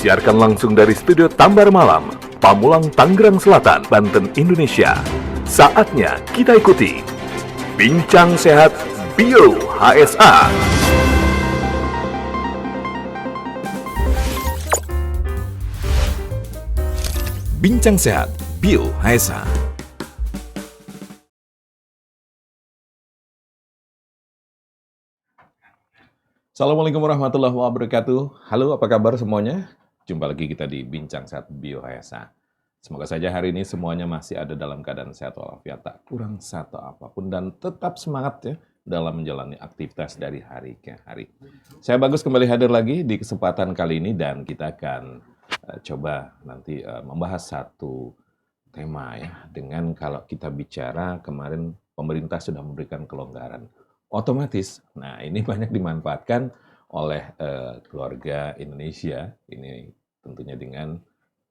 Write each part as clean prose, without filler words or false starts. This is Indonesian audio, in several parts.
Disiarkan langsung dari studio Tambar Malam, Pamulang, Tangerang Selatan, Banten, Indonesia. Saatnya kita ikuti Bincang Sehat Bio HSA. Bincang Sehat Bio HSA. Assalamualaikum warahmatullahi wabarakatuh. Halo, apa kabar semuanya? Jumpa lagi kita di Bincang Sehat Bio HSA. Semoga saja hari ini semuanya masih ada dalam keadaan sehat walafiat, tak kurang satu apapun, dan tetap semangat ya dalam menjalani aktivitas dari hari ke hari. Saya Bagus kembali hadir lagi di kesempatan kali ini, dan kita akan coba nanti membahas satu tema ya, dengan kalau kita bicara kemarin pemerintah sudah memberikan kelonggaran otomatis. Nah, ini banyak dimanfaatkan oleh keluarga Indonesia. Ini tentunya dengan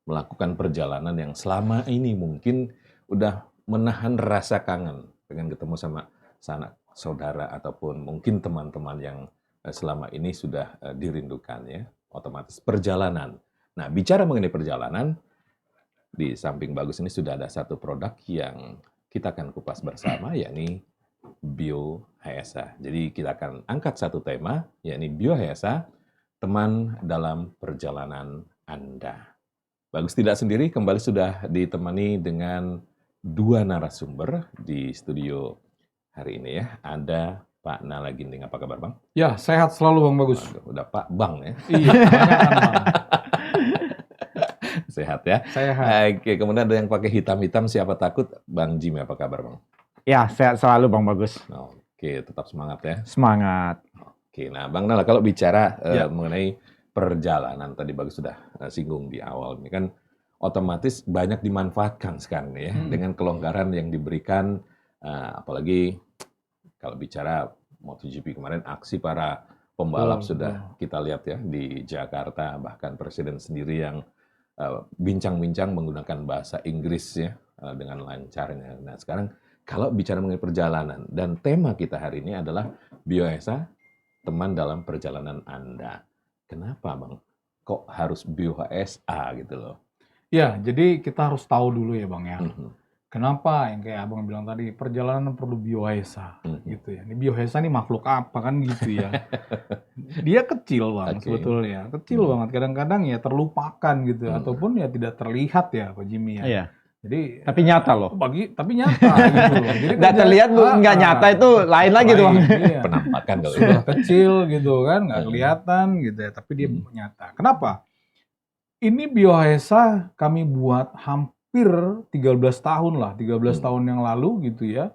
melakukan perjalanan yang selama ini mungkin udah menahan rasa kangen pengen ketemu sama sanak saudara ataupun mungkin teman-teman yang selama ini sudah dirindukan ya. Otomatis perjalanan. Nah, bicara mengenai perjalanan, di samping Bagus ini sudah ada satu produk yang kita akan kupas bersama, yakni Bio HSA. Jadi kita akan angkat satu tema, yakni Bio HSA, teman dalam perjalanan Anda. Bagus tidak sendiri, kembali sudah ditemani dengan dua narasumber di studio hari ini ya. Ada Pak Nala Ginting, apa kabar Bang? Ya, sehat selalu Bang Bagus. Udah Pak Bang ya? Iya, Sehat ya? Sehat. Oke, kemudian ada yang pakai hitam-hitam, siapa takut? Bang Jimmy, apa kabar Bang? Ya, sehat selalu Bang Bagus. Oke, tetap semangat ya. Semangat. Oke, nah Bang Nala, kalau bicara mengenai perjalanan, tadi Bagus sudah singgung di awal, ini kan otomatis banyak dimanfaatkan sekarang ya, dengan kelonggaran yang diberikan, apalagi kalau bicara MotoGP kemarin, aksi para pembalap sudah kita lihat ya di Jakarta, bahkan Presiden sendiri yang bincang-bincang menggunakan bahasa Inggris ya, dengan lancarnya. Nah sekarang, kalau bicara mengenai perjalanan, dan tema kita hari ini adalah Bio HSA, teman dalam perjalanan Anda. Kenapa Bang? Kok harus Bio HSA gitu loh? Ya, jadi kita harus tahu dulu ya Bang ya. Kenapa yang kayak Abang bilang tadi, perjalanan perlu Bio HSA gitu ya. Ini Bio HSA ini makhluk apa kan gitu ya. Dia kecil Bang sebetulnya. Kecil banget, kadang-kadang ya terlupakan gitu. Ataupun ya tidak terlihat ya Pak Jimmy ya. Iya. Jadi, tapi nyata loh. Tapi nyata gitu loh. Jadi nggak terlihat, nggak nyata itu lain lagi tuh Bang. Iya. Penampakan kalau Sudah kecil gitu kan, nggak kelihatan gitu ya. Tapi dia nyata. Kenapa? Ini Bio HSA kami buat hampir 13 tahun lah. 13 tahun yang lalu gitu ya.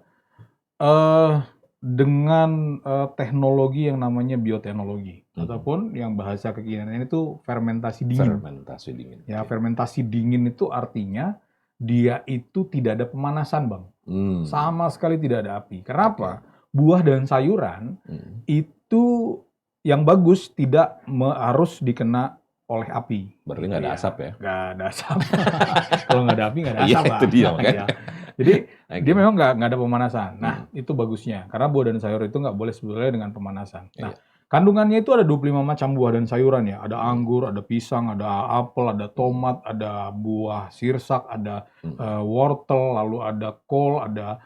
Dengan teknologi yang namanya bioteknologi. Ataupun yang bahasa kekinian itu fermentasi dingin. Fermentasi dingin. Ya, fermentasi dingin itu artinya dia itu tidak ada pemanasan Bang. Sama sekali tidak ada api. Kenapa? Buah dan sayuran itu yang bagus tidak harus dikena oleh api. Berarti nggak ada asap ya? Nggak ada asap. Kalau nggak ada api nggak ada asap. Iya, itu dia makanya. Jadi dia memang nggak ada pemanasan. Nah itu bagusnya. Karena buah dan sayur itu nggak boleh sebetulnya dengan pemanasan. Nah kandungannya itu ada 25 macam buah dan sayuran ya. Ada anggur, ada pisang, ada apel, ada tomat, ada buah sirsak, ada wortel, lalu ada kol, ada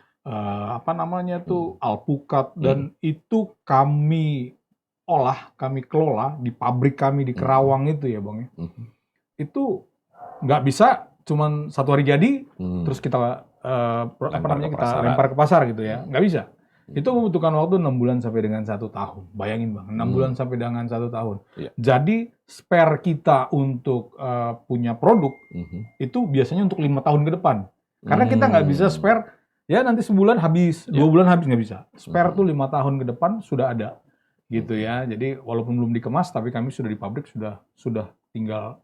alpukat, dan itu kami olah, kami kelola di pabrik kami di Kerawang itu ya Bang ya. Itu nggak bisa cuman satu hari jadi, terus kita lempar ke pasar gitu ya. Nggak bisa. Itu membutuhkan waktu 6 bulan sampai dengan 1 tahun. Bayangin Bang, 6 bulan sampai dengan 1 tahun. Jadi spare kita untuk punya produk itu biasanya untuk 5 tahun ke depan. Karena kita nggak bisa spare, ya nanti sebulan habis, 2 bulan habis, nggak bisa. Spare tuh 5 tahun ke depan sudah ada. Gitu ya. Jadi walaupun belum dikemas, tapi kami sudah di pabrik, sudah tinggal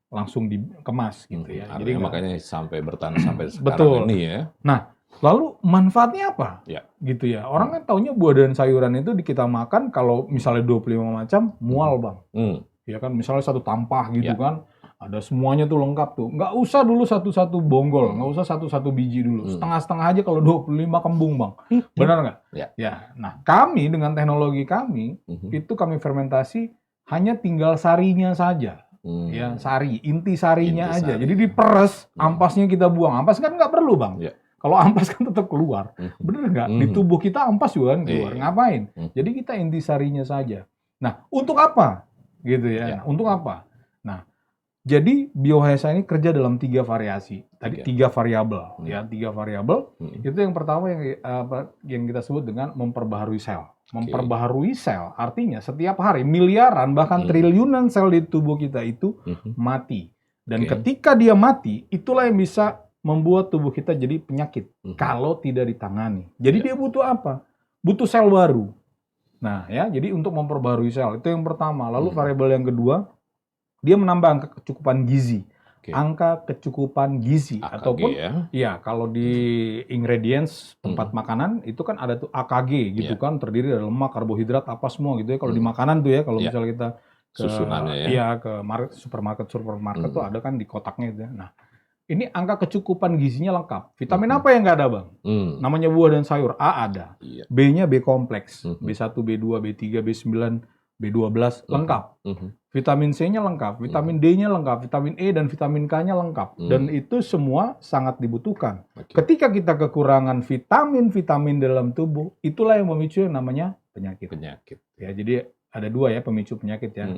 langsung dikemas gitu ya. Jadi makanya sampai bertahan sampai sekarang ini ya. Nah, lalu manfaatnya apa? Ya. Gitu ya. Orang kan taunya buah dan sayuran itu kita makan kalau misalnya 25 macam mual Bang. Ya kan misalnya satu tampah gitu kan. Ada semuanya tuh lengkap tuh. Nggak usah dulu satu-satu bonggol, nggak usah satu-satu biji dulu. Setengah-setengah aja kalau 25 kembung Bang. Benar nggak? Ya. Nah kami dengan teknologi kami, itu kami fermentasi hanya tinggal sarinya saja. Ya, sari, inti sarinya Inti aja. sari. Jadi diperes, ampasnya kita buang. Ampas kan nggak perlu, Bang. Iya. Kalau ampas kan tetap keluar. Bener nggak? Di tubuh kita ampas juga kan keluar. Iya. Ngapain? Jadi kita inti sarinya saja. Nah, untuk apa? Gitu ya. Iya. Nah, untuk apa? Nah, jadi biohasa ini kerja dalam 3 variasi. Tadi 3 variabel. Ya, 3 variabel. Itu yang pertama yang kita sebut dengan memperbaharui sel. Memperbaharui sel artinya setiap hari miliaran bahkan triliunan sel di tubuh kita itu mati. Dan ketika dia mati, itulah yang bisa membuat tubuh kita jadi penyakit kalau tidak ditangani. Jadi dia butuh apa? Butuh sel baru. Nah, ya, jadi untuk memperbaharui sel itu yang pertama. Lalu variabel yang kedua, dia menambah angka kecukupan gizi. Angka kecukupan gizi AKG, ataupun ya kalau di ingredients tempat makanan itu kan ada tuh AKG gitu kan, terdiri dari lemak, karbohidrat, apa semua gitu ya. Kalau di makanan tuh ya, kalau misalnya kita ke susunannya ya. ke supermarket tuh ada kan di kotaknya gitu ya. Nah, ini angka kecukupan gizinya lengkap. Vitamin apa yang nggak ada, Bang? Namanya buah dan sayur. A ada. B-nya B kompleks. B1, B2, B3, B9, B12 lengkap. Vitamin C-nya lengkap, vitamin D-nya lengkap, vitamin E dan vitamin K-nya lengkap. Dan itu semua sangat dibutuhkan. Ketika kita kekurangan vitamin-vitamin dalam tubuh, itulah yang memicu yang namanya penyakit. Ya, jadi ada 2 ya pemicu penyakit ya.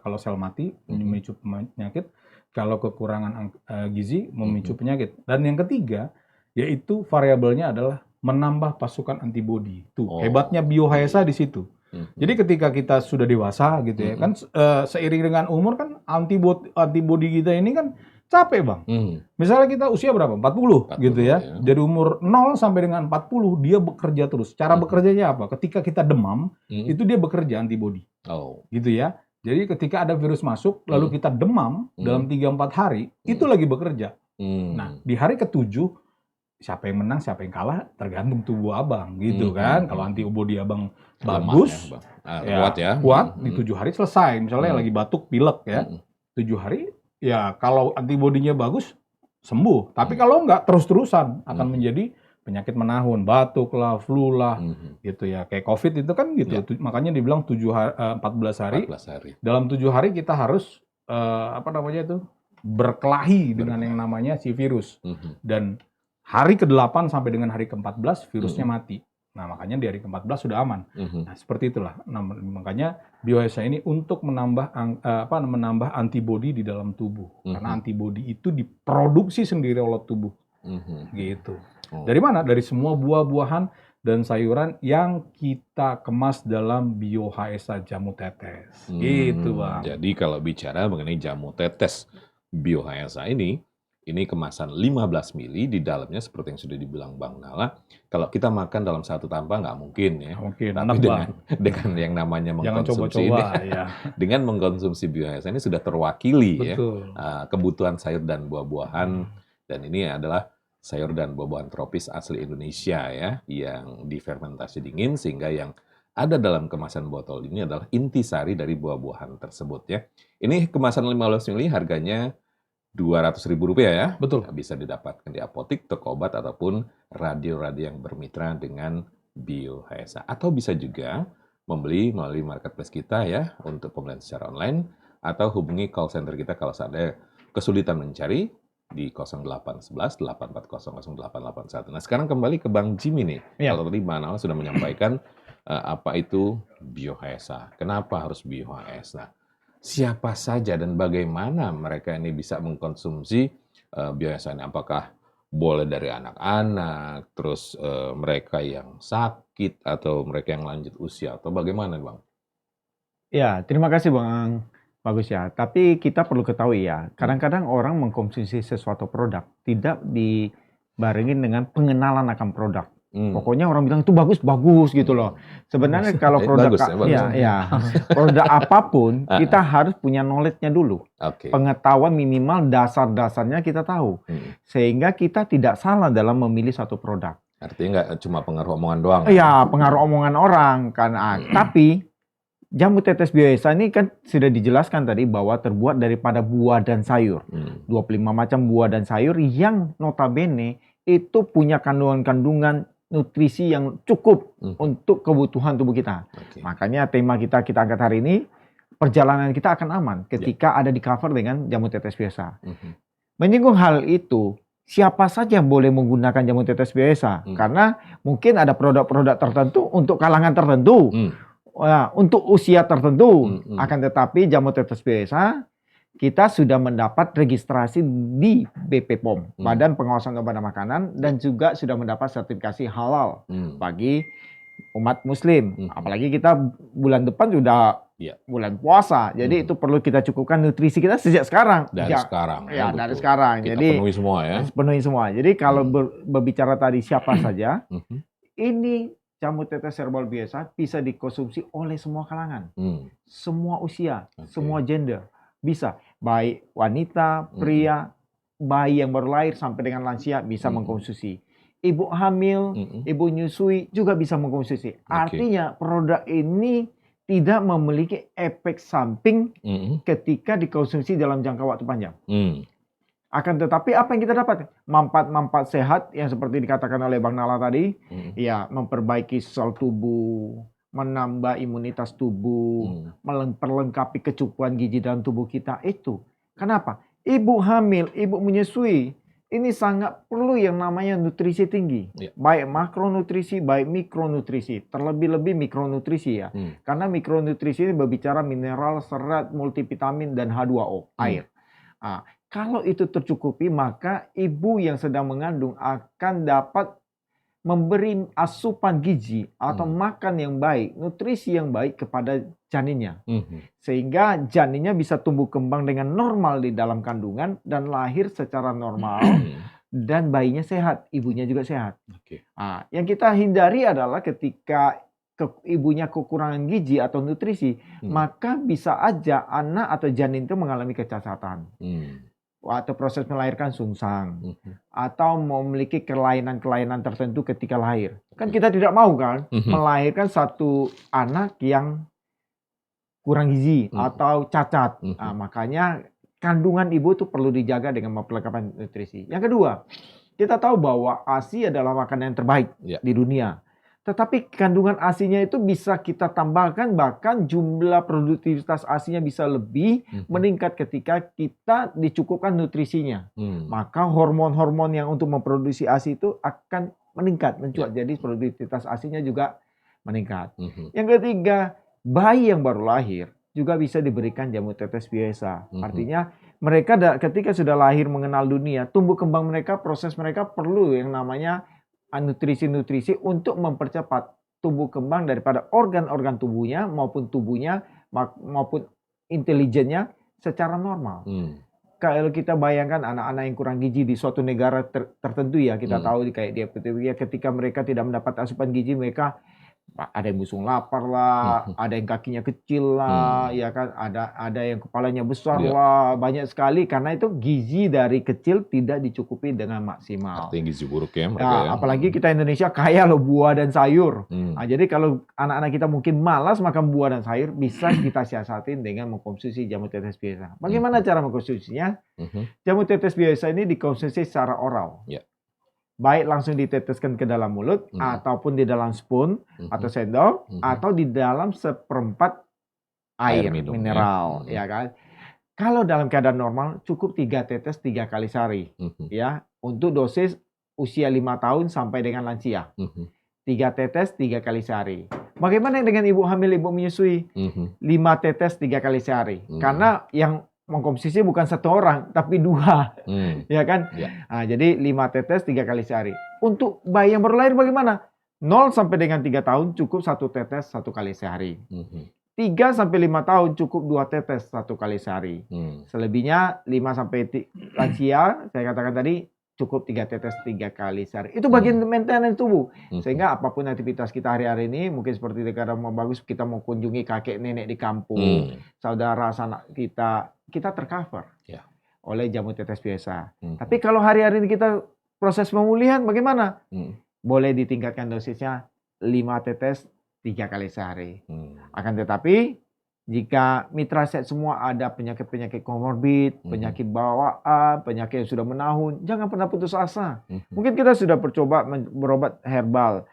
Kalau sel mati memicu penyakit, kalau kekurangan gizi memicu penyakit. Dan yang ketiga, yaitu variabelnya adalah menambah pasukan antibodi. Tuh, hebatnya biohasa di situ. Jadi ketika kita sudah dewasa gitu ya, kan seiring dengan umur kan antibodi kita ini kan capek, Bang. Misalnya kita usia berapa? 40 gitu ya. Dari umur 0 sampai dengan 40 dia bekerja terus. Cara bekerjanya apa? Ketika kita demam, itu dia bekerja antibodi. Gitu ya. Jadi ketika ada virus masuk, lalu kita demam dalam 3-4 hari, itu lagi bekerja. Nah, di hari ke-7, siapa yang menang, siapa yang kalah, tergantung tubuh abang, gitu kan. Kalau antibodi abang bagus, kuat, di 7 hari selesai. Misalnya lagi batuk, pilek ya, 7 hari, ya kalau antibodinya bagus, sembuh. Tapi kalau enggak, terus-terusan akan menjadi penyakit menahun, batuk lah, flu lah, gitu ya. Kayak COVID itu kan gitu. Makanya dibilang 14 hari. Dalam 7 hari kita harus berkelahi dengan yang namanya si virus. Dan hari ke-8 sampai dengan hari ke-14 virusnya mati. Nah, makanya di hari ke-14 sudah aman. Nah, seperti itulah. Nah, makanya biohasa ini untuk menambah antibodi di dalam tubuh. Karena antibodi itu diproduksi sendiri oleh tubuh. Gitu. Dari mana? Dari semua buah-buahan dan sayuran yang kita kemas dalam biohasa jamu tetes. Gitu, Bang. Jadi kalau bicara mengenai jamu tetes biohasa ini kemasan 15 mili, di dalamnya seperti yang sudah dibilang Bang Nala, kalau kita makan dalam satu tampang nggak mungkin ya. Tapi dengan yang namanya mengkonsumsi dengan mengkonsumsi biohasa ini sudah terwakili ya kebutuhan sayur dan buah-buahan, dan ini adalah sayur dan buah-buahan tropis asli Indonesia ya, yang difermentasi dingin sehingga yang ada dalam kemasan botol ini adalah intisari dari buah-buahan tersebut ya. Ini kemasan 15 mili harganya Rp200.000 ya. Betul. Bisa didapatkan di apotik, toko obat, ataupun radio-radio yang bermitra dengan biohasa. Atau bisa juga membeli melalui marketplace kita ya, untuk pembelian secara online, atau hubungi call center kita kalau ada kesulitan mencari di 0811 840 0881. Nah, sekarang kembali ke Bang Jimmy nih. Kalau tadi Bang Nala sudah menyampaikan apa itu biohasa, kenapa harus biohasa, siapa saja dan bagaimana mereka ini bisa mengkonsumsi biohasa ini. Apakah boleh dari anak-anak, terus mereka yang sakit, atau mereka yang lanjut usia, atau bagaimana, Bang? Ya, terima kasih Bang Bagus ya. Tapi kita perlu ketahui ya, kadang-kadang orang mengkonsumsi sesuatu produk tidak dibarengin dengan pengenalan akan produk. Pokoknya orang bilang itu bagus gitu loh. Sebenarnya kalau produk produk apapun kita harus punya knowledge-nya dulu. Pengetahuan minimal dasar-dasarnya kita tahu. Sehingga kita tidak salah dalam memilih satu produk. Artinya nggak cuma pengaruh omongan doang. Iya, pengaruh omongan orang kan. Tapi jamu tetes biohasa ini kan sudah dijelaskan tadi bahwa terbuat daripada buah dan sayur. 25 macam buah dan sayur yang notabene itu punya kandungan-kandungan nutrisi yang cukup untuk kebutuhan tubuh kita. Makanya tema kita angkat hari ini, perjalanan kita akan aman ketika ada di cover dengan jamu tetes biasa. Menyinggung hal itu, siapa saja boleh menggunakan jamu tetes biasa karena mungkin ada produk-produk tertentu untuk kalangan tertentu, untuk usia tertentu. Akan tetapi jamu tetes biasa kita sudah mendapat registrasi di BPOM, Badan Pengawasan Obat dan Makanan, dan juga sudah mendapat sertifikasi halal bagi umat Muslim. Apalagi kita bulan depan sudah bulan puasa, jadi itu perlu kita cukupkan nutrisi kita sejak sekarang. Dari sekarang. Ya, dari sekarang. Kita Jadi penuhi semua ya. Penuhi semua. Jadi kalau berbicara tadi siapa saja, ini jamu tetes herbal biasa bisa dikonsumsi oleh semua kalangan, semua usia, semua gender. Bisa, baik wanita, pria, bayi yang baru lahir sampai dengan lansia bisa mengkonsumsi. Ibu hamil, ibu nyusui juga bisa mengkonsumsi. Artinya produk ini tidak memiliki efek samping ketika dikonsumsi dalam jangka waktu panjang. Akan tetapi apa yang kita dapat? Manfaat-manfaat sehat yang seperti dikatakan oleh Bang Nala tadi, ya memperbaiki sel tubuh, menambah imunitas tubuh, memperlengkapi kecukupan gizi dalam tubuh kita itu. Kenapa? Ibu hamil, ibu menyusui, ini sangat perlu yang namanya nutrisi tinggi. Baik makronutrisi, baik mikronutrisi. Terlebih-lebih mikronutrisi ya. Karena mikronutrisi ini berbicara mineral, serat, multivitamin, dan H2O, air. Kalau itu tercukupi, maka ibu yang sedang mengandung akan dapat memberi asupan gizi atau makan yang baik, nutrisi yang baik kepada janinnya. Sehingga janinnya bisa tumbuh kembang dengan normal di dalam kandungan dan lahir secara normal dan bayinya sehat, ibunya juga sehat. Yang kita hindari adalah ketika ibunya kekurangan gizi atau nutrisi, maka bisa aja anak atau janin itu mengalami kecacatan. Atau proses melahirkan sungsang, atau memiliki kelainan-kelainan tertentu ketika lahir. Kan kita tidak mau kan melahirkan satu anak yang kurang gizi atau cacat. Makanya kandungan ibu itu perlu dijaga dengan perlengkapan nutrisi. Yang kedua, kita tahu bahwa ASI adalah makanan yang terbaik di dunia. Tetapi kandungan ASI-nya itu bisa kita tambahkan, bahkan jumlah produktivitas ASI-nya bisa lebih meningkat ketika kita dicukupkan nutrisinya. Maka hormon-hormon yang untuk memproduksi ASI itu akan meningkat, mencuat. Jadi produktivitas ASI-nya juga meningkat. Yang ketiga, bayi yang baru lahir juga bisa diberikan jamu tetes biasa. Artinya mereka ketika sudah lahir mengenal dunia, tumbuh kembang mereka, proses mereka perlu yang namanya nutrisi-nutrisi untuk mempercepat tumbuh kembang daripada organ-organ tubuhnya maupun intelijennya secara normal. Kalau kita bayangkan anak-anak yang kurang gizi di suatu negara tertentu ya, kita tahu kayak di Ethiopia, ketika mereka tidak mendapat asupan gizi, mereka ada yang busung lapar lah, ada yang kakinya kecil lah, ya kan, ada yang kepalanya besar lah, banyak sekali karena itu gizi dari kecil tidak dicukupi dengan maksimal. Artinya gizi buruk ya mereka ya. Apalagi kita Indonesia kaya loh buah dan sayur. Jadi kalau anak-anak kita mungkin malas makan buah dan sayur, bisa kita siasatin dengan mengkonsumsi jamu tetes biasa. Bagaimana cara mengkonsumsinya? Jamu tetes biasa ini dikonsumsi secara oral. Baik langsung diteteskan ke dalam mulut, ataupun di dalam spoon, atau sendok, atau di dalam seperempat air mineral, ya kan. Kalau dalam keadaan normal, cukup 3 tetes 3 kali sehari, ya, untuk dosis usia 5 tahun sampai dengan lansia. 3 tetes 3 kali sehari. Bagaimana dengan ibu hamil, ibu menyusui? 5 tetes 3 kali sehari. Karena yang mengkonsumsi bukan 1 orang, tapi 2, ya kan? Nah, jadi 5 tetes 3 kali sehari. Untuk bayi yang baru lahir bagaimana? 0 sampai dengan 3 tahun cukup 1 tetes 1 kali sehari. 3 sampai 5 tahun cukup 2 tetes 1 kali sehari. Selebihnya 5 sampai lansia, saya katakan tadi cukup 3 tetes 3 kali sehari. Itu bagian maintenance tubuh. Sehingga apapun aktivitas kita hari-hari ini, mungkin seperti kadang mau bagus kita mau kunjungi kakek nenek di kampung, saudara sanak kita tercover oleh jamu tetes biasa. Tapi kalau hari-hari ini kita proses pemulihan bagaimana? Boleh ditingkatkan dosisnya 5 tetes 3 kali sehari. Akan tetapi jika mitra set semua ada penyakit-penyakit komorbid, penyakit bawaan, penyakit yang sudah menahun, jangan pernah putus asa. Mungkin kita sudah bercoba berobat herbal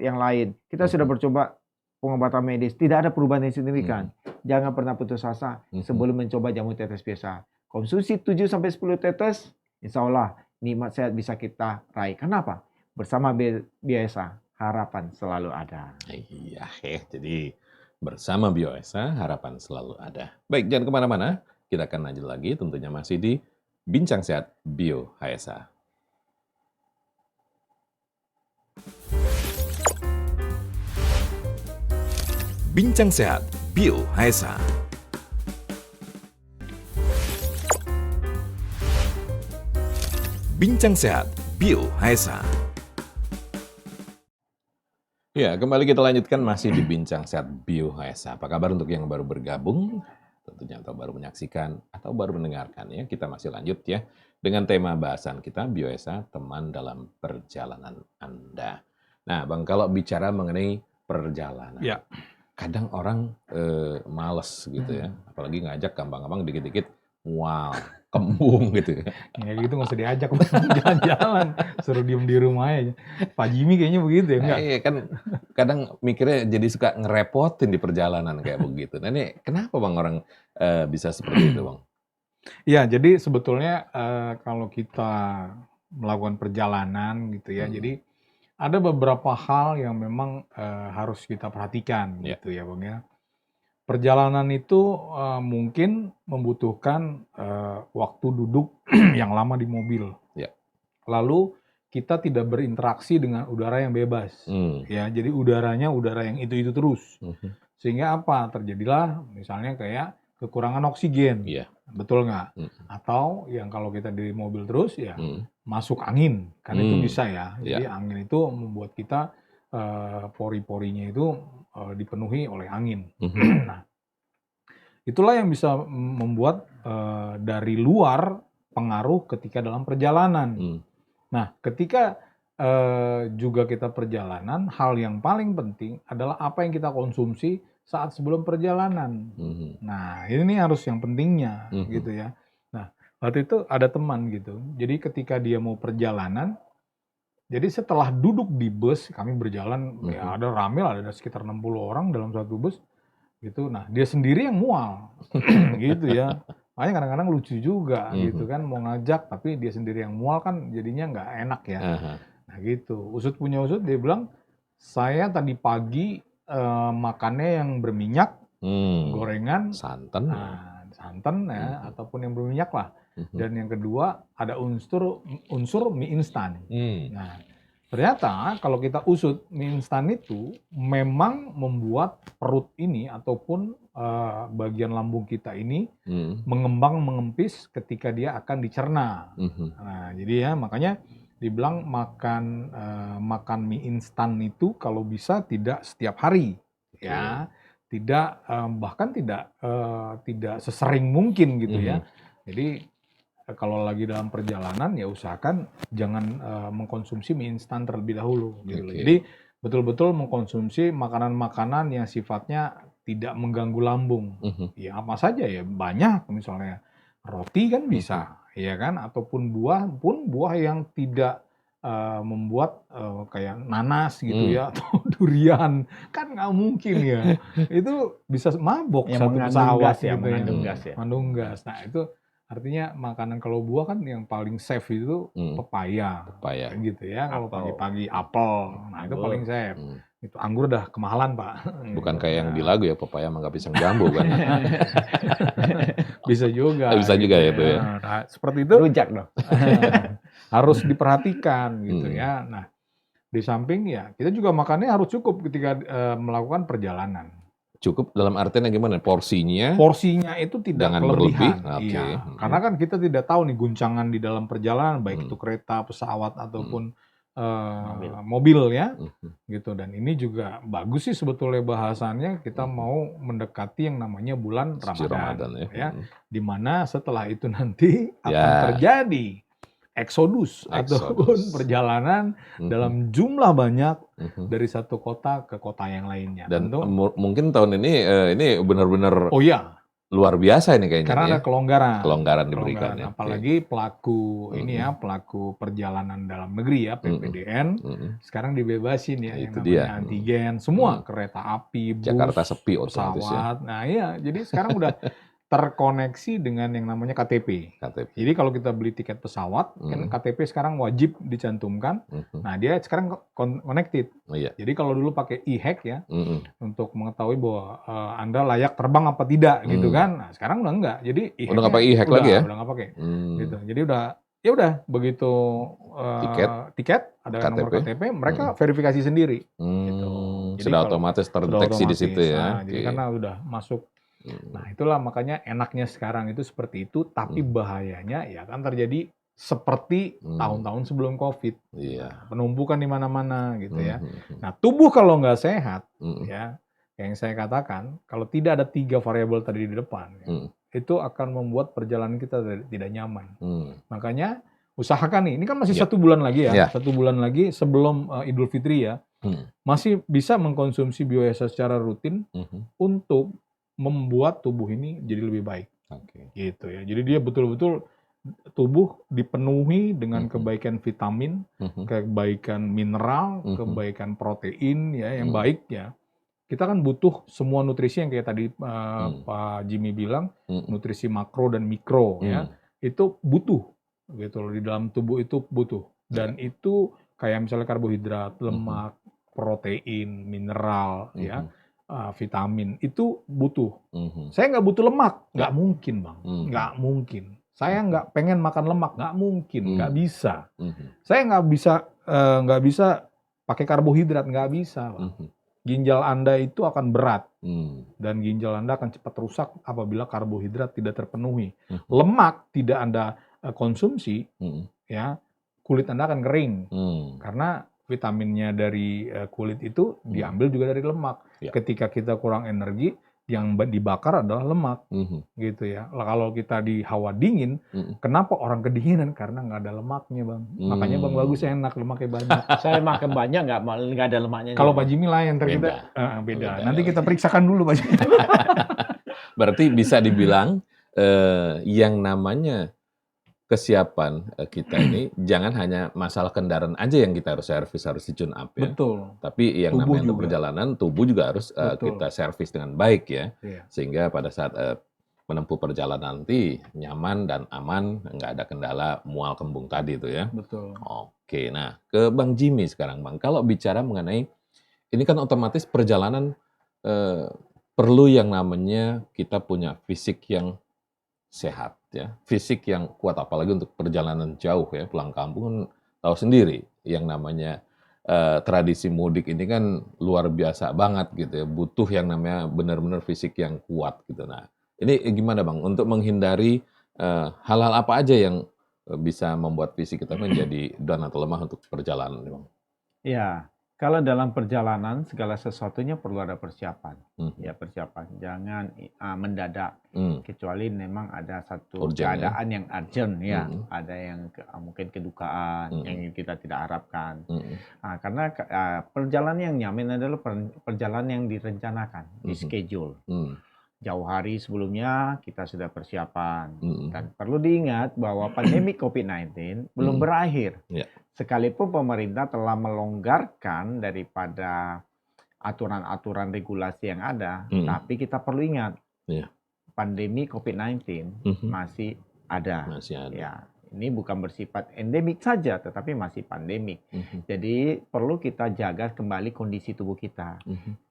yang lain. Kita sudah bercoba pengobatan medis, tidak ada perubahan yang signifikan. Jangan pernah putus asa sebelum mencoba jamu tetes biasa. Konsumsi 7-10 tetes, insya Allah nikmat sehat bisa kita raih. Kenapa? Bersama biasa, harapan selalu ada. Iya, jadi bersama Bioesa, harapan selalu ada. Baik, jangan kemana-mana. Kita akan lanjut lagi, tentunya masih di Bincang Sehat Bio HSA. Bincang Sehat Bio HSA. Bincang Sehat Bio HSA. Ya, kembali kita lanjutkan masih di Bincang Sehat Bio HSA. Apa kabar untuk yang baru bergabung? Tentunya atau baru menyaksikan atau baru mendengarkan ya. Kita masih lanjut ya dengan tema bahasan kita Bioesa, teman dalam perjalanan Anda. Nah, Bang, kalau bicara mengenai perjalanan, Ya. kadang orang males gitu ya, apalagi ngajak gampang-gampang dikit-dikit, wow, kembung gitu. Ya gitu nggak usah diajak jalan-jalan, suruh diem di rumah aja. Pak Jimmy kayaknya begitu ya, enggak? Iya kan, kadang mikirnya jadi suka ngerepotin di perjalanan kayak begitu. Nah ini kenapa Bang orang bisa seperti itu Bang? Iya, jadi sebetulnya kalau kita melakukan perjalanan gitu ya, jadi ada beberapa hal yang memang harus kita perhatikan gitu ya Bang ya. Perjalanan itu mungkin membutuhkan waktu duduk yang lama di mobil. Ya. Lalu kita tidak berinteraksi dengan udara yang bebas. Ya, jadi udaranya udara yang itu terus. Sehingga apa? Terjadilah misalnya kayak kekurangan oksigen. Iya. Betul nggak? Atau yang kalau kita di mobil terus ya masuk angin. Kan itu bisa ya. Jadi angin itu membuat kita pori-porinya itu dipenuhi oleh angin. Nah, itulah yang bisa membuat dari luar pengaruh ketika dalam perjalanan. Nah, ketika juga kita perjalanan, hal yang paling penting adalah apa yang kita konsumsi saat sebelum perjalanan. Nah, ini harus yang pentingnya gitu ya. Nah, waktu itu ada teman gitu. Jadi ketika dia mau perjalanan, jadi setelah duduk di bus, kami berjalan, ya ada rame lah, ada sekitar 60 orang dalam satu bus, gitu. Nah, dia sendiri yang mual, gitu ya. Makanya kadang-kadang lucu juga, gitu kan, mau ngajak, tapi dia sendiri yang mual kan jadinya nggak enak ya. Nah gitu, usut punya usut, dia bilang, saya tadi pagi makannya yang berminyak, gorengan, santan ya, ataupun yang berminyak lah. Dan yang kedua ada unsur mie instan. Nah, ternyata kalau kita usut mie instan itu memang membuat perut ini ataupun bagian lambung kita ini mengempis ketika dia akan dicerna. Nah, jadi ya makanya dibilang makan mie instan itu kalau bisa tidak setiap hari, ya, tidak bahkan tidak sesering mungkin gitu ya. Jadi kalau lagi dalam perjalanan ya usahakan jangan mengkonsumsi mie instan terlebih dahulu gitu loh. Jadi betul-betul mengkonsumsi makanan-makanan yang sifatnya tidak mengganggu lambung. Ya apa saja ya, banyak misalnya roti kan bisa, ya kan, ataupun buah yang tidak membuat kayak nanas gitu ya atau durian, kan nggak mungkin ya. Itu bisa mabok Yang satu mengandung pesawat gas ya, gitu mengandung gas ya. Mengandung gas. Nah, itu artinya makanan kalau buah kan yang paling safe itu pepaya gitu ya. Kalau pagi-pagi apel, nah itu paling safe. Itu anggur udah kemahalan Pak. Bukan kayak yang di lagu ya, pepaya mangga pisang jambu kan. Bisa juga. Bisa juga ya itu ya. Nah, seperti itu. Rujak dong. Harus diperhatikan gitu ya. Nah, di samping ya kita juga makannya harus cukup ketika melakukan perjalanan. Cukup dalam artinya gimana? Porsinya Itu tidak jangan kelebihan. berlebih. Iya. Karena kan kita tidak tahu nih guncangan di dalam perjalanan, baik itu kereta, pesawat ataupun mobil ya, gitu. Dan ini juga bagus sih sebetulnya bahasannya, kita mau mendekati yang namanya bulan Ramadan ya, di mana setelah itu nanti akan terjadi eksodus ataupun perjalanan dalam jumlah banyak dari satu kota ke kota yang lainnya. Dan mungkin tahun ini benar-benar oh ya luar biasa ini kayaknya Karena nih ya. ada kelonggaran. Kelonggaran diberikan Kelonggaran. ya. Apalagi pelaku ini ya, pelaku perjalanan dalam negeri ya, PPDN, sekarang dibebasin ya, yang Itu namanya dia. antigen, semua kereta api, bus, Jakarta sepi otomatis ya. pesawat. Nah iya, jadi sekarang udah terkoneksi dengan yang namanya KTP. KTP. Jadi kalau kita beli tiket pesawat, kan KTP sekarang wajib dicantumkan. Nah dia sekarang connected. Iya. Jadi kalau dulu pakai e-hack ya, Mm-mm. untuk mengetahui bahwa Anda layak terbang apa tidak gitu kan. Nah, sekarang udah enggak. Jadi Udah nggak pakai e-hack lagi ya? Udah nggak pakai. Gitu. Jadi ya udah begitu tiket ada nomor KTP, mereka verifikasi sendiri gitu. Jadi Sudah kalau otomatis sudah terdeteksi di otomatis. situ ya. Nah, jadi karena udah masuk. Nah, itulah makanya enaknya sekarang itu seperti itu, tapi bahayanya ya kan terjadi seperti tahun-tahun sebelum COVID. Iya. Penumpukan di mana-mana gitu ya. Nah, tubuh kalau nggak sehat, ya, yang saya katakan, kalau tidak ada 3 variabel tadi di depan, ya, itu akan membuat perjalanan kita tidak nyaman. Makanya usahakan nih, ini kan masih 1 bulan lagi ya, 1 bulan lagi sebelum Idul Fitri ya, masih bisa mengkonsumsi bioesa secara rutin untuk membuat tubuh ini jadi lebih baik. Gitu ya. Jadi dia betul-betul tubuh dipenuhi dengan kebaikan vitamin, kebaikan mineral, kebaikan protein ya yang baik ya. Kita kan butuh semua nutrisi yang kayak tadi Pak Jimmy bilang, nutrisi makro dan mikro ya. Itu butuh gitu loh, di dalam tubuh itu butuh. Dan itu kayak misalnya karbohidrat, lemak, protein, mineral ya. Vitamin itu butuh. Saya nggak butuh lemak, nggak mungkin bang, nggak mungkin. Saya nggak pengen makan lemak, nggak mungkin, nggak bisa. Saya nggak bisa pakai karbohidrat, nggak bisa, bang. Ginjal Anda itu akan berat dan ginjal Anda akan cepat rusak apabila karbohidrat tidak terpenuhi. Lemak tidak Anda konsumsi, ya kulit Anda akan kering karena vitaminnya dari kulit itu diambil juga dari lemak. Ketika kita kurang energi, yang dibakar adalah lemak, gitu ya. Kalau kita di hawa dingin, kenapa orang kedinginan? Karena nggak ada lemaknya, bang. Makanya bang Bagus enak, lemaknya banyak. Saya makan banyak nggak ada lemaknya. Kalau Pak Jimmy lain, ntar kita beda. Nanti kita periksakan dulu Pak Jimmy. Berarti bisa dibilang yang namanya kesiapan kita ini jangan hanya masalah kendaraan aja yang kita harus servis, harus di-tune up ya. Betul. Tapi yang Tubuh namanya untuk juga. perjalanan, tubuh juga harus kita servis dengan baik ya. Iya. Sehingga pada saat menempuh perjalanan nanti nyaman dan aman, nggak ada kendala mual kembung tadi itu ya. Betul. Oke, nah ke Bang Jimmy sekarang Bang. Kalau bicara mengenai, ini kan otomatis perjalanan perlu yang namanya kita punya fisik yang sehat ya, fisik yang kuat, apalagi untuk perjalanan jauh ya, pulang kampung kan tahu sendiri yang namanya tradisi mudik ini kan luar biasa banget gitu ya, butuh yang namanya benar-benar fisik yang kuat gitu. Nah, ini gimana Bang untuk menghindari hal-hal apa aja yang bisa membuat fisik kita menjadi down atau lemah untuk perjalanan, Bang? Ya, kalau dalam perjalanan segala sesuatunya perlu ada persiapan. Ya persiapan, jangan mendadak. Kecuali memang ada satu Urgent, keadaan yang urgent ya, ada yang mungkin kedukaan yang kita tidak harapkan. Karena perjalanan yang nyaman adalah perjalanan yang direncanakan, di schedule. Jauh hari sebelumnya kita sudah persiapan. Dan perlu diingat bahwa pandemi COVID-19 belum berakhir. Sekalipun pemerintah telah melonggarkan daripada aturan-aturan regulasi yang ada, tapi kita perlu ingat, pandemi COVID-19 masih ada. Ya, ini bukan bersifat endemik saja, tetapi masih pandemik. Jadi perlu kita jaga kembali kondisi tubuh kita.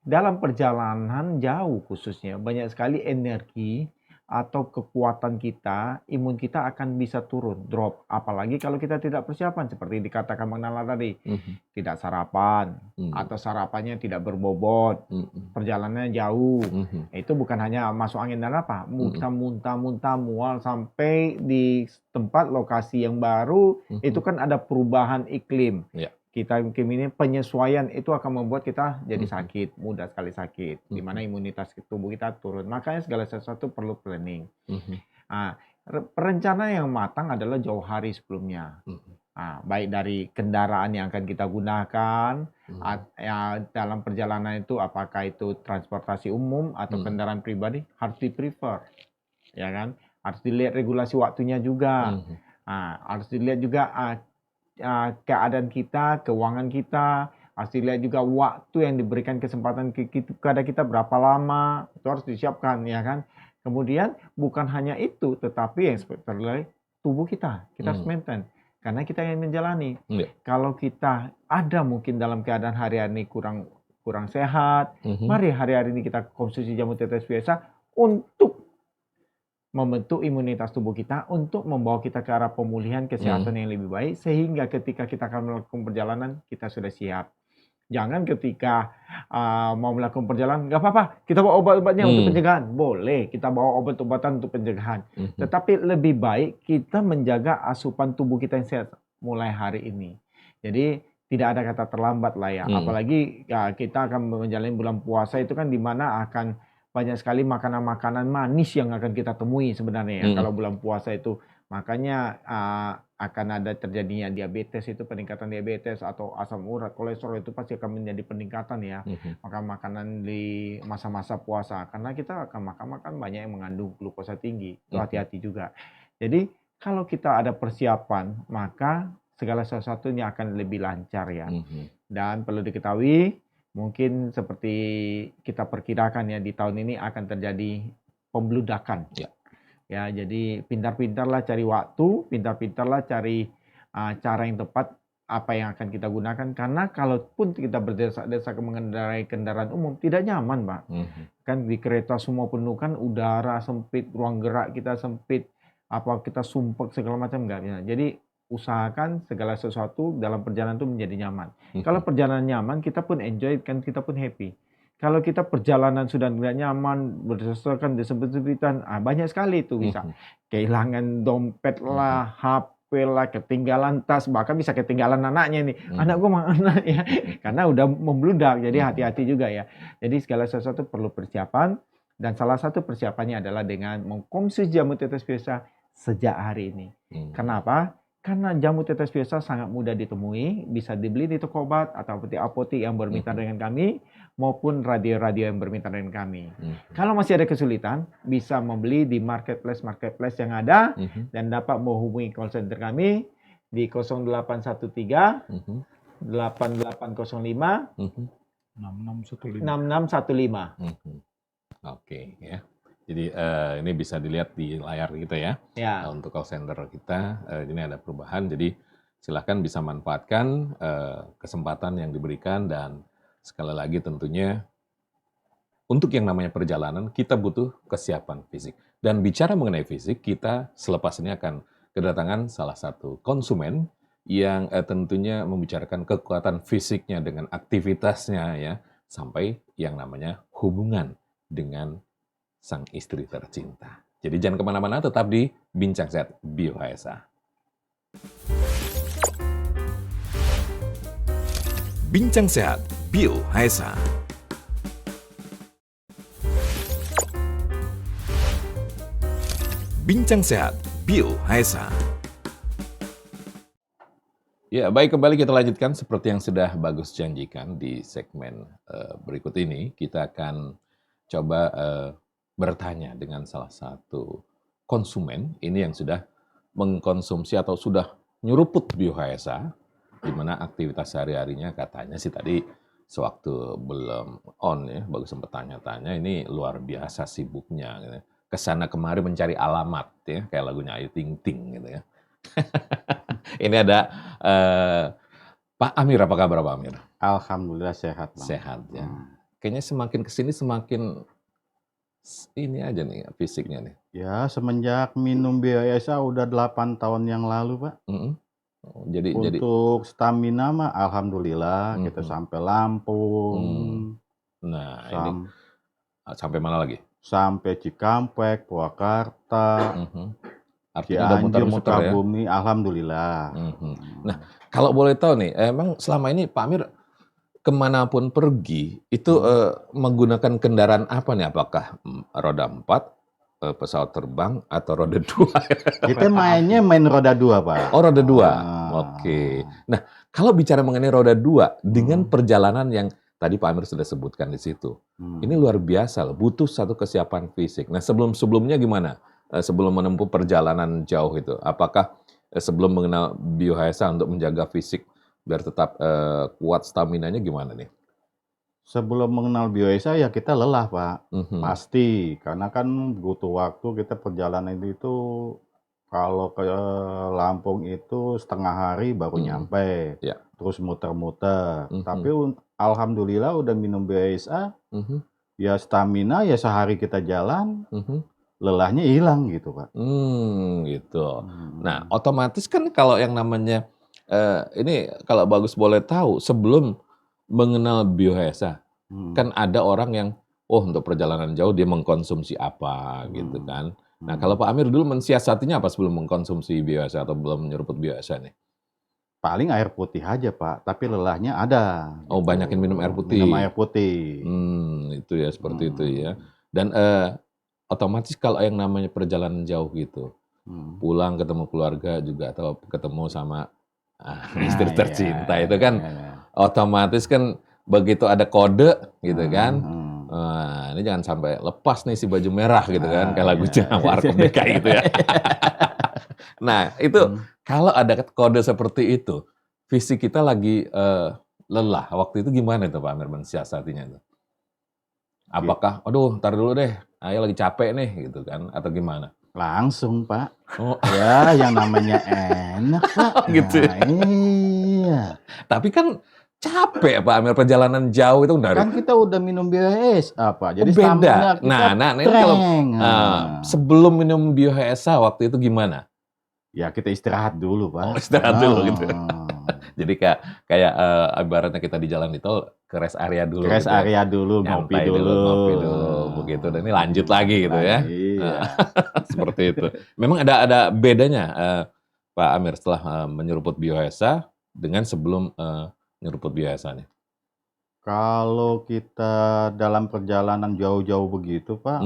Dalam perjalanan jauh khususnya, banyak sekali energi atau kekuatan kita, imun kita akan bisa turun, drop. Apalagi kalau kita tidak persiapan, seperti dikatakan Bang Nala tadi, tidak sarapan, atau sarapannya tidak berbobot, perjalanannya jauh. Itu bukan hanya masuk angin dan apa, muntah-muntah, mual sampai di tempat lokasi yang baru, itu kan ada perubahan iklim. Kita ini penyesuaian itu akan membuat kita jadi sakit, mudah sekali sakit, di mana imunitas tubuh kita turun. Makanya segala sesuatu perlu planning. Perencanaan yang matang adalah jauh hari sebelumnya. Baik dari kendaraan yang akan kita gunakan, dalam perjalanan itu apakah itu transportasi umum atau kendaraan pribadi harus di-prefer, ya kan? Harus dilihat regulasi waktunya juga. Harus dilihat juga keadaan kita, keuangan kita, harus dilihat juga waktu yang diberikan kesempatan kepada kita berapa lama, itu harus disiapkan, ya kan? Kemudian bukan hanya itu, tetapi yang seperti tubuh kita harus maintain. Karena kita yang menjalani. Kalau kita ada mungkin dalam keadaan hari-hari ini kurang sehat, mari hari-hari ini kita konsumsi jamu tetes biasa untuk membentuk imunitas tubuh kita, untuk membawa kita ke arah pemulihan kesehatan yang lebih baik, sehingga ketika kita akan melakukan perjalanan, kita sudah siap. Jangan ketika mau melakukan perjalanan, nggak apa-apa, kita bawa obat-obatnya untuk pencegahan. Boleh, kita bawa obat-obatan untuk pencegahan. Tetapi lebih baik kita menjaga asupan tubuh kita yang sehat mulai hari ini. Jadi tidak ada kata terlambat lah ya. Apalagi kita akan menjalani bulan puasa itu kan di mana akan banyak sekali makanan-makanan manis yang akan kita temui sebenarnya ya. Kalau bulan puasa itu, makanya akan ada terjadinya diabetes, itu peningkatan diabetes atau asam urat, kolesterol itu pasti akan menjadi peningkatan ya. Makan makanan di masa-masa puasa, karena kita akan makan banyak yang mengandung glukosa tinggi. Itu hati-hati juga. Jadi kalau kita ada persiapan, maka segala sesuatunya akan lebih lancar ya. Dan perlu diketahui, mungkin seperti kita perkirakan ya, di tahun ini akan terjadi pembludakan. Ya, jadi pintar-pintarlah cari waktu, pintar-pintarlah cari cara yang tepat apa yang akan kita gunakan. Karena kalaupun kita berdesak-desak mengendarai kendaraan umum, tidak nyaman, Pak. Kan di kereta semua penuh kan, udara sempit, ruang gerak kita sempit, apa kita sumpek segala macam enggak ya. Jadi usahakan segala sesuatu dalam perjalanan itu menjadi nyaman. Kalau perjalanan nyaman, kita pun enjoy, kan kita pun happy. Kalau kita perjalanan sudah tidak nyaman, berdasarkan disebut-sebutan, banyak sekali itu bisa. Kehilangan dompet lah, HP lah, ketinggalan tas, bahkan bisa ketinggalan anaknya nih. Anak gue mana ya? Karena udah membludak, jadi hati-hati juga ya. Jadi segala sesuatu perlu persiapan, dan salah satu persiapannya adalah dengan mengkonsumsi jamu tetes biasa sejak hari ini. Kenapa? Karena jamu tetes biasa sangat mudah ditemui, bisa dibeli di toko obat atau apotek yang bermitra dengan kami, maupun radio-radio yang bermitra dengan kami. Kalau masih ada kesulitan, bisa membeli di marketplace yang ada, dan dapat menghubungi call center kami di 0813 8805 6615. Oke ya. Jadi ini bisa dilihat di layar kita ya. Untuk call center kita ini ada perubahan. Jadi silahkan bisa manfaatkan kesempatan yang diberikan, dan sekali lagi tentunya untuk yang namanya perjalanan kita butuh kesiapan fisik. Dan bicara mengenai fisik, kita selepas ini akan kedatangan salah satu konsumen yang tentunya membicarakan kekuatan fisiknya dengan aktivitasnya ya, sampai yang namanya hubungan dengan sang istri tercinta. Jadi jangan kemana-mana, tetap di Bincang Sehat Bio HSA. Bincang Sehat Bio HSA. Bincang Sehat Bio HSA. Ya, baik, kembali kita lanjutkan seperti yang sudah Bagus janjikan di segmen berikut ini. Kita akan coba bertanya dengan salah satu konsumen ini yang sudah mengkonsumsi atau sudah nyuruput Bio HSA, di mana aktivitas sehari-harinya katanya sih tadi sewaktu belum on ya, Bagus sempat tanya-tanya, ini luar biasa sibuknya gitu. Kesana kemari mencari alamat ya, kayak lagunya Ayu Ting Ting gitu ya. Ini ada Pak Amir, apa kabar Pak Amir? Alhamdulillah sehat, Bang. Sehat ya. Kayaknya semakin kesini semakin ini aja nih fisiknya nih. Ya, semenjak minum Bio HSA udah 8 tahun yang lalu, Pak. Jadi untuk stamina mah alhamdulillah kita sampai Lampung. Nah, ini sampai mana lagi? Sampai Cikampek, Purwakarta. Artinya udah muter-muter ya. Sukabumi, alhamdulillah. Nah, kalau boleh tahu nih, emang selama ini Pak Amir kemanapun pergi, itu menggunakan kendaraan apa nih? Apakah roda 4, pesawat terbang, atau roda 2? Kita main roda 2, Pak. Oh, roda 2. Oke. Nah, kalau bicara mengenai roda 2 dengan perjalanan yang tadi Pak Amir sudah sebutkan di situ. Ini luar biasa loh, butuh satu kesiapan fisik. Nah, sebelumnya gimana? Sebelum menempuh perjalanan jauh itu, apakah sebelum mengenal Biohasa untuk menjaga fisik biar tetap kuat staminanya gimana nih? Sebelum mengenal Biohasa ya kita lelah, Pak. Mhm. Pasti, karena kan butuh waktu kita perjalanan itu kalau ke Lampung itu setengah hari baru nyampe. Ya. Terus muter-muter. Mhm. Tapi alhamdulillah udah minum BSA, Mhm. ya stamina ya sehari kita jalan, Mhm. lelahnya hilang gitu, Pak. Gitu. Nah, otomatis kan kalau yang namanya ini kalau Bagus boleh tahu, sebelum mengenal Biohasa, kan ada orang yang untuk perjalanan jauh dia mengkonsumsi apa gitu kan. Nah, kalau Pak Amir dulu mensiasatinya apa sebelum mengkonsumsi Biohasa atau belum menyeruput Biohasa nih? Paling air putih aja, Pak, tapi lelahnya ada. Oh, banyakin minum air putih. Minum air putih. Itu ya, seperti itu ya. Dan otomatis kalau yang namanya perjalanan jauh gitu, pulang ketemu keluarga juga atau ketemu sama istri tercinta itu kan otomatis kan begitu ada kode gitu kan. Ini jangan sampai lepas nih si baju merah gitu kan, kayak lagunya Warkop DKI gitu ya. Nah, itu kalau ada kode seperti itu, fisik kita lagi lelah, waktu itu gimana itu Pak Amir mensiasatinya itu? Apakah, aduh ntar dulu deh, ayo lagi capek nih gitu kan, atau gimana? Langsung, Pak. Oh, Ya, yang namanya enak, Pak. gitu ya. Iya. Tapi kan capek Pak Amir, perjalanan jauh itu dari Kan kita udah minum BHSA, Pak. Jadi beda. stamina kita Nah, ini kalau treng. sebelum minum Biohasa waktu itu gimana? Ya kita istirahat dulu, Pak. Oh, istirahat dulu gitu. Jadi kayak ibaratnya kita di jalan itu ke rest area dulu. Rest gitu ya. area dulu, ngopi Nyantai dulu. ngopi dulu, begitu. Dan ini lanjut lagi gitu ya. Iya. Seperti itu. Memang ada bedanya Pak Amir setelah menyeruput Biohasa dengan sebelum menyeruput Biohasa nih. Kalau kita dalam perjalanan jauh-jauh begitu, Pak,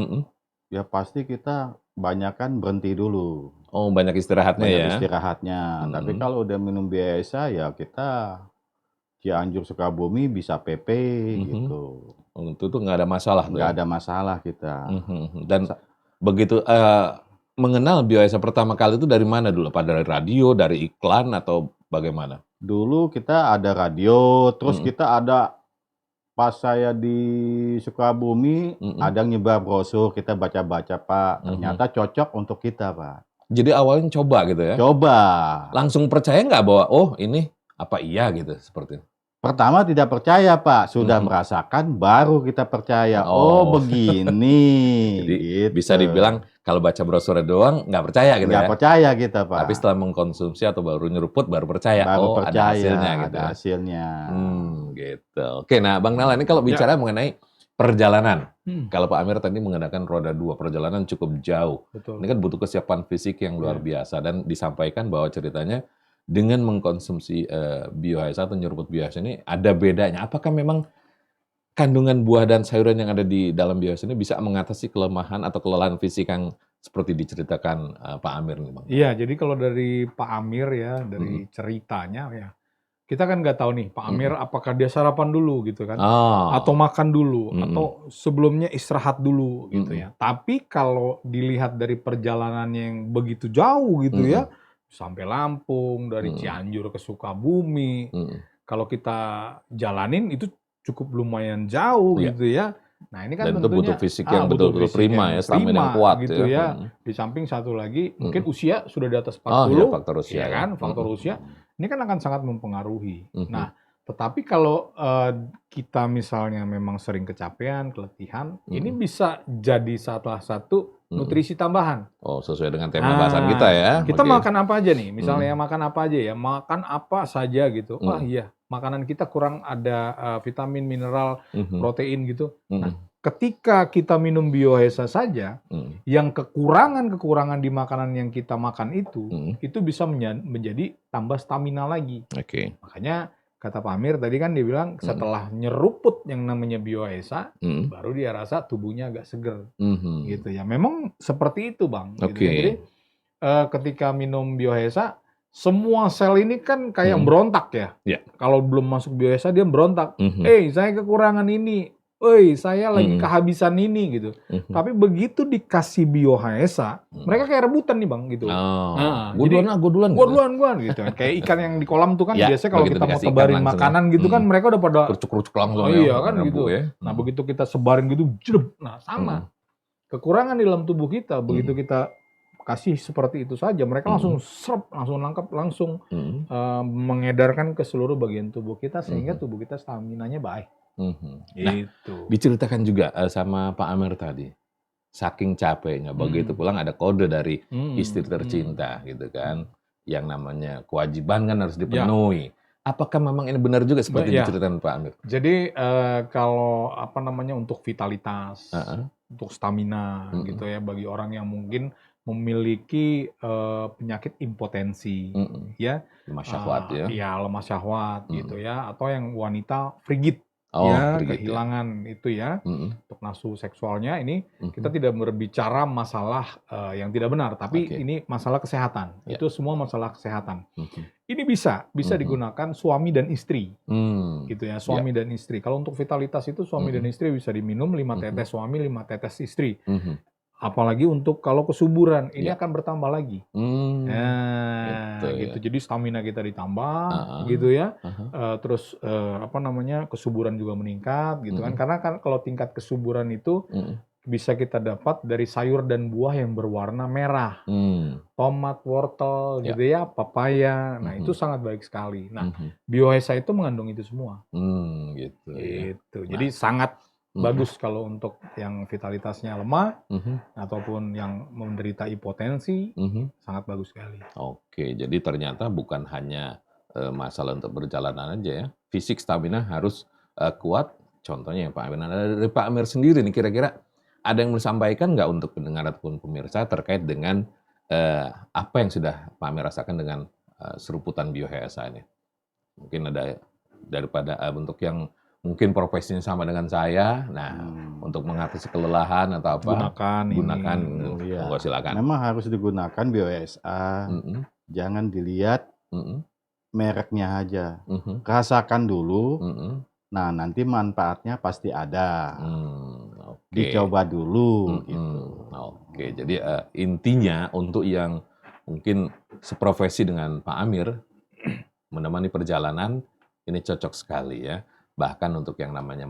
ya pasti kita banyakan berhenti dulu. Oh, banyak istirahatnya ya. Banyak istirahatnya. Tapi kalau udah minum biasa ya kita Cianjur Sukabumi bisa PP gitu. Untuk itu nggak ada masalah tuh. Nggak ada masalah kita. Dan begitu mengenal Biohasa pertama kali itu dari mana dulu? Apa dari radio, dari iklan atau bagaimana? Dulu kita ada radio, terus kita ada pas saya di Sukabumi ada nyebar brosur, kita baca-baca, Pak. Ternyata cocok untuk kita, Pak. Jadi awalnya coba gitu ya? Coba. Langsung percaya nggak bahwa ini apa iya gitu seperti itu? Pertama tidak percaya, Pak. Sudah merasakan baru kita percaya. Oh, begini. Jadi gitu. bisa dibilang kalau baca brosur doang nggak percaya gitu nggak ya? percaya kita, Pak. Tapi setelah mengkonsumsi atau baru nyeruput baru percaya. Baru ada percaya, hasilnya gitu. ada hasilnya. Gitu. Oke, nah Bang Nala ini kalau bicara mengenai perjalanan. Kalau Pak Amir tadi menggunakan roda 2, perjalanan cukup jauh. Betul. Ini kan butuh kesiapan fisik yang luar biasa. Dan disampaikan bahwa ceritanya dengan mengkonsumsi Biohasa atau nyeruput Biohasa ini ada bedanya. Apakah memang kandungan buah dan sayuran yang ada di dalam Biohasa ini bisa mengatasi kelemahan atau kelelahan fisik yang seperti diceritakan Pak Amir nih Bang? Iya, jadi kalau dari Pak Amir ya, dari ceritanya ya, kita kan nggak tahu nih Pak Amir apakah dia sarapan dulu gitu kan, atau makan dulu, atau sebelumnya istirahat dulu gitu ya. Tapi kalau dilihat dari perjalanan yang begitu jauh gitu ya, sampai Lampung, dari Cianjur ke Sukabumi, kalau kita jalanin itu cukup lumayan jauh gitu ya. Nah ini kan dan itu tentunya butuh fisik yang betul-betul prima ya, stamina yang kuat gitu ya. Di samping satu lagi mungkin usia sudah di atas 40, faktor usia ya kan, faktor usia ini kan akan sangat mempengaruhi. Nah, tetapi kalau kita misalnya memang sering kecapean, keletihan, ini bisa jadi salah satu nutrisi tambahan. Oh, sesuai dengan tema bahasan kita ya. Kita makan apa aja nih? Misalnya makan apa aja ya? Makan apa saja gitu. Wah iya, makanan kita kurang ada vitamin, mineral, protein gitu. Nah, ketika kita minum Biohasa saja, yang kekurangan di makanan yang kita makan itu bisa menjadi tambah stamina lagi. Makanya kata Pak Amir tadi kan dia bilang setelah nyeruput yang namanya Biohasa, baru dia rasa tubuhnya agak seger, gitu ya. Memang seperti itu Bang. Gitu. Jadi ketika minum Biohasa, semua sel ini kan kayak berontak ya. Iya. Kalau belum masuk bioesa dia berontak. Mhm. Saya kekurangan ini. Saya lagi kehabisan ini gitu. Tapi begitu dikasih biohaesa, mereka kayak rebutan nih Bang gitu. Oh, Jadi gue duluan gua gitu. duluan gitu. Kayak ikan yang di kolam tuh kan Ya, biasanya kalau begitu kita mau dikasih ikan tebarin langsung makanan gitu kan mereka udah pada Kerucuk-kerucuk langsung iya kan rebu gitu. ya. Nah, begitu kita sebarin gitu, jedep. Nah, sama. Kekurangan di dalam tubuh kita begitu kita kasih seperti itu saja, mereka langsung serap, langsung nangkap, langsung mengedarkan ke seluruh bagian tubuh kita sehingga tubuh kita staminanya baik. Nah, Gitu. diceritakan juga sama Pak Amir tadi, saking capeknya, begitu pulang ada kode dari istri tercinta gitu kan, yang namanya kewajiban kan harus dipenuhi. Apakah memang ini benar juga seperti diceritakan Pak Amir? Jadi kalau apa namanya untuk vitalitas, untuk stamina gitu ya bagi orang yang mungkin memiliki penyakit impotensi, ya, Lemah syahwat ya. ya lemah syahwat gitu ya, atau yang wanita frigid. Frigid Kehilangan itu ya, untuk nafsu seksualnya ini kita tidak berbicara masalah yang tidak benar, tapi ini masalah kesehatan. Itu semua masalah kesehatan. Ini bisa digunakan suami dan istri, gitu ya, suami dan istri. Kalau untuk vitalitas itu suami dan istri bisa diminum 5 tetes suami, 5 tetes istri. Apalagi untuk kalau kesuburan, ini akan bertambah lagi. Gitu. Jadi stamina kita ditambah, gitu ya. Terus apa namanya kesuburan juga meningkat, gitu kan. Karena kan kalau tingkat kesuburan itu bisa kita dapat dari sayur dan buah yang berwarna merah, tomat, wortel, gitu ya, papaya. Nah itu sangat baik sekali. Nah bioesa itu mengandung itu semua. Gitu. Jadi sangat bagus kalau untuk yang vitalitasnya lemah ataupun yang menderita hipotensi, sangat bagus sekali. Oke, jadi ternyata bukan hanya masalah untuk berjalanan aja ya, fisik stamina harus kuat. Contohnya Pak Amir, dari Pak Amir sendiri nih kira-kira ada yang mau disampaikan nggak untuk pendengar ataupun pemirsa terkait dengan apa yang sudah Pak Amir rasakan dengan seruputan biohesa ini? Mungkin ada daripada untuk yang mungkin profesinya sama dengan saya, nah untuk mengatasi kelelahan atau apa, gunakan, monggo silakan. Memang harus digunakan bioesa, jangan dilihat mereknya aja, rasakan dulu, nah nanti manfaatnya pasti ada, dicoba dulu. Gitu. Oke, jadi intinya untuk yang mungkin seprofesi dengan Pak Amir, menemani perjalanan, ini cocok sekali ya. Bahkan untuk yang namanya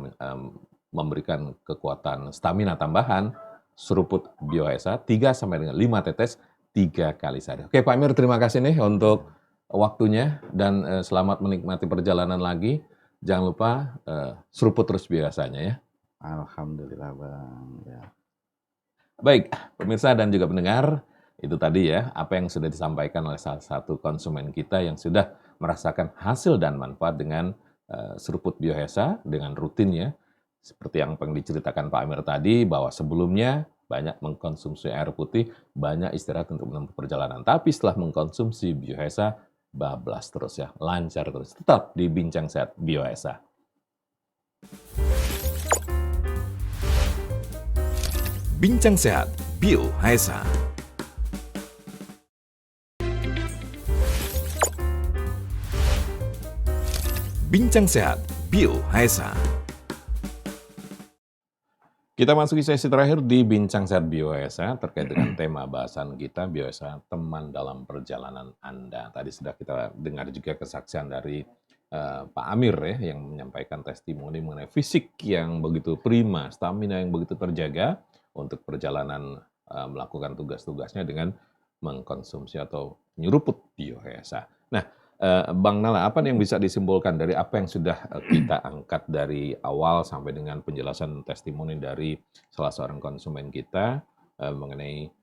memberikan kekuatan stamina tambahan, seruput bioesa 3 sampai dengan 5 tetes 3 kali sehari. Oke Pak Amir, terima kasih nih untuk waktunya dan selamat menikmati perjalanan lagi. Jangan lupa seruput terus biasanya ya. Alhamdulillah Bang. Ya. Baik, pemirsa dan juga pendengar, itu tadi ya apa yang sudah disampaikan oleh salah satu konsumen kita yang sudah merasakan hasil dan manfaat dengan seruput bioesa dengan rutin ya. Seperti yang diceritakan Pak Amir tadi bahwa sebelumnya banyak mengkonsumsi air putih, banyak istirahat untuk menempuh perjalanan. Tapi setelah mengkonsumsi bioesa, bablas terus ya, lancar terus. Tetap di Bincang Sehat Bioesa. Bincang Sehat Bioesa. Bincang Sehat Bioesa. Kita masuki sesi terakhir di Bincang Sehat Bioesa terkait dengan tema bahasan kita, bioesa teman dalam perjalanan Anda. Tadi sudah kita dengar juga kesaksian dari Pak Amir ya, yang menyampaikan testimoni mengenai fisik yang begitu prima, stamina yang begitu terjaga untuk perjalanan melakukan tugas-tugasnya dengan mengkonsumsi atau nyeruput bioesa. Nah, Bang Nala, apa yang bisa disimpulkan dari apa yang sudah kita angkat dari awal sampai dengan penjelasan testimoni dari salah seorang konsumen kita mengenai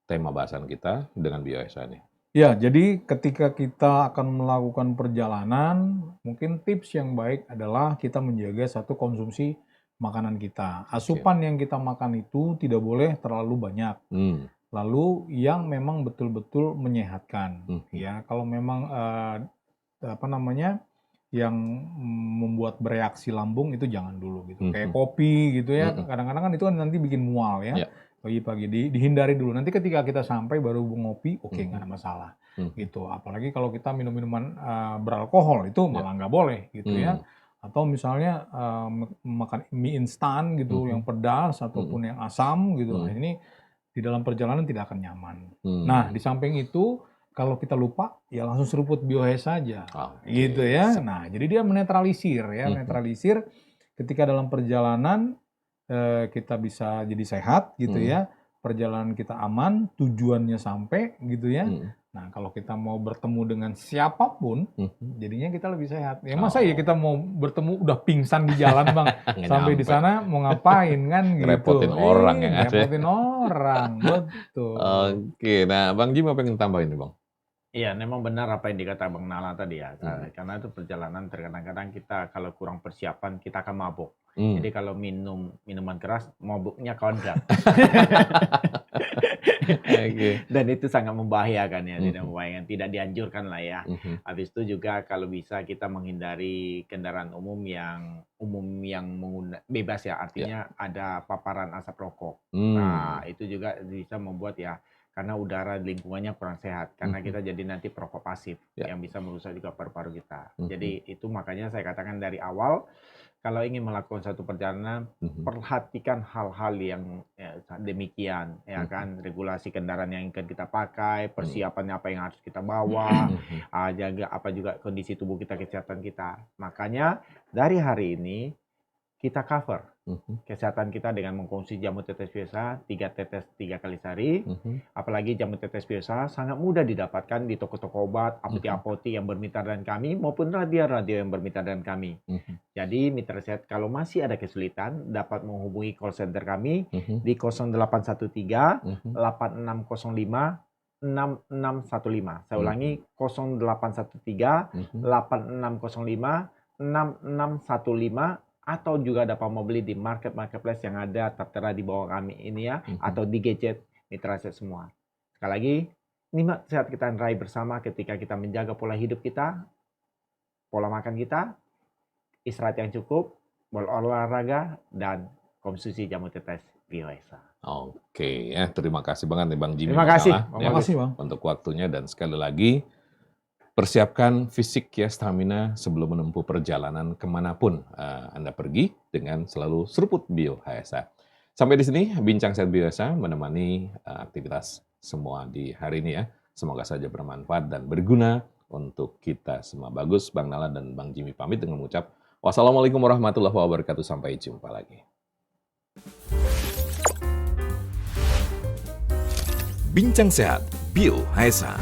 tema bahasan kita dengan bioesa ini? Ya, jadi ketika kita akan melakukan perjalanan, mungkin tips yang baik adalah kita menjaga satu konsumsi makanan kita. Asupan yang kita makan itu tidak boleh terlalu banyak. Lalu yang memang betul-betul menyehatkan, ya. Kalau memang apa namanya yang membuat bereaksi lambung itu jangan dulu gitu. Kayak kopi gitu ya. Kadang-kadang kan itu kan nanti bikin mual ya. Pagi-pagi dihindari dulu. Nanti ketika kita sampai baru ngopi, oke, nggak ada masalah. Gitu. Apalagi kalau kita minum minuman beralkohol itu malah nggak boleh gitu ya. Atau misalnya makan mie instan gitu yang pedas ataupun yang asam gitu. Nah, ini di dalam perjalanan tidak akan nyaman. Nah, di samping itu kalau kita lupa ya langsung seruput biohaze saja. Gitu ya. Nah, jadi dia menetralisir ya, menetralisir ketika dalam perjalanan kita bisa jadi sehat gitu ya. Perjalanan kita aman, tujuannya sampai gitu ya. Nah, kalau kita mau bertemu dengan siapapun, jadinya kita lebih sehat. Ya masa ya kita mau bertemu udah pingsan di jalan, Bang. Sampai di sana mau ngapain kan gitu. Ngerepotin orang ya. Ngerepotin orang, betul. Oke, nah Bang Jim apa yang tambahin nih Bang? Iya, memang benar apa yang dikata Bang Nala tadi ya. Karena itu perjalanan terkadang-kadang kita kalau kurang persiapan kita akan mabuk. Jadi kalau minum minuman keras, mabuknya kodrat. Dan itu sangat membahayakan ya, tidak membahayakan, tidak dianjurkan lah ya. Habis itu juga kalau bisa kita menghindari kendaraan umum yang bebas ya, artinya ada paparan asap rokok. Nah, itu juga bisa membuat ya, karena udara lingkungannya kurang sehat, karena kita jadi nanti perokok pasif yang bisa merusak juga paru-paru kita. Jadi itu makanya saya katakan dari awal, kalau ingin melakukan satu perjalanan, perhatikan hal-hal yang demikian, ya kan, regulasi kendaraan yang akan kita pakai, persiapannya apa yang harus kita bawa, jaga apa juga kondisi tubuh kita, kesehatan kita. Makanya dari hari ini kita cover kesehatan kita dengan mengkonsumsi jamu tetes biasa 3 tetes 3 kali sehari. Apalagi jamu tetes biasa sangat mudah didapatkan di toko-toko obat, apotek-apotek yang bermitra dengan kami maupun radio-radio yang bermitra dengan kami. Jadi mitra sehat kalau masih ada kesulitan dapat menghubungi call center kami di 0813 8605 6615. Saya ulangi 0813 8605 6615, atau juga dapat membeli di marketplace yang ada tertera di bawah kami ini ya, atau di gadget mitra sehat semua. Sekali lagi, nikmat sehat kita raih bersama ketika kita menjaga pola hidup kita, pola makan kita, istirahat yang cukup, berolahraga, dan konsumsi jamu tetes biohaza. Oke ya, terima kasih banget nih Bang Jimmy. Terima kasih. Terima kasih Bang. Untuk waktunya, dan sekali lagi persiapkan fisik ya, stamina sebelum menempuh perjalanan kemanapun Anda pergi dengan selalu seruput biohaza. Sampai di sini Bincang Sehat Biohaza menemani aktivitas semua di hari ini ya. Semoga saja bermanfaat dan berguna untuk kita semua. Bagus, Bang Nala dan Bang Jimmy pamit dengan mengucap wassalamualaikum warahmatullahi wabarakatuh. Sampai jumpa lagi. Bincang Sehat Biohaza.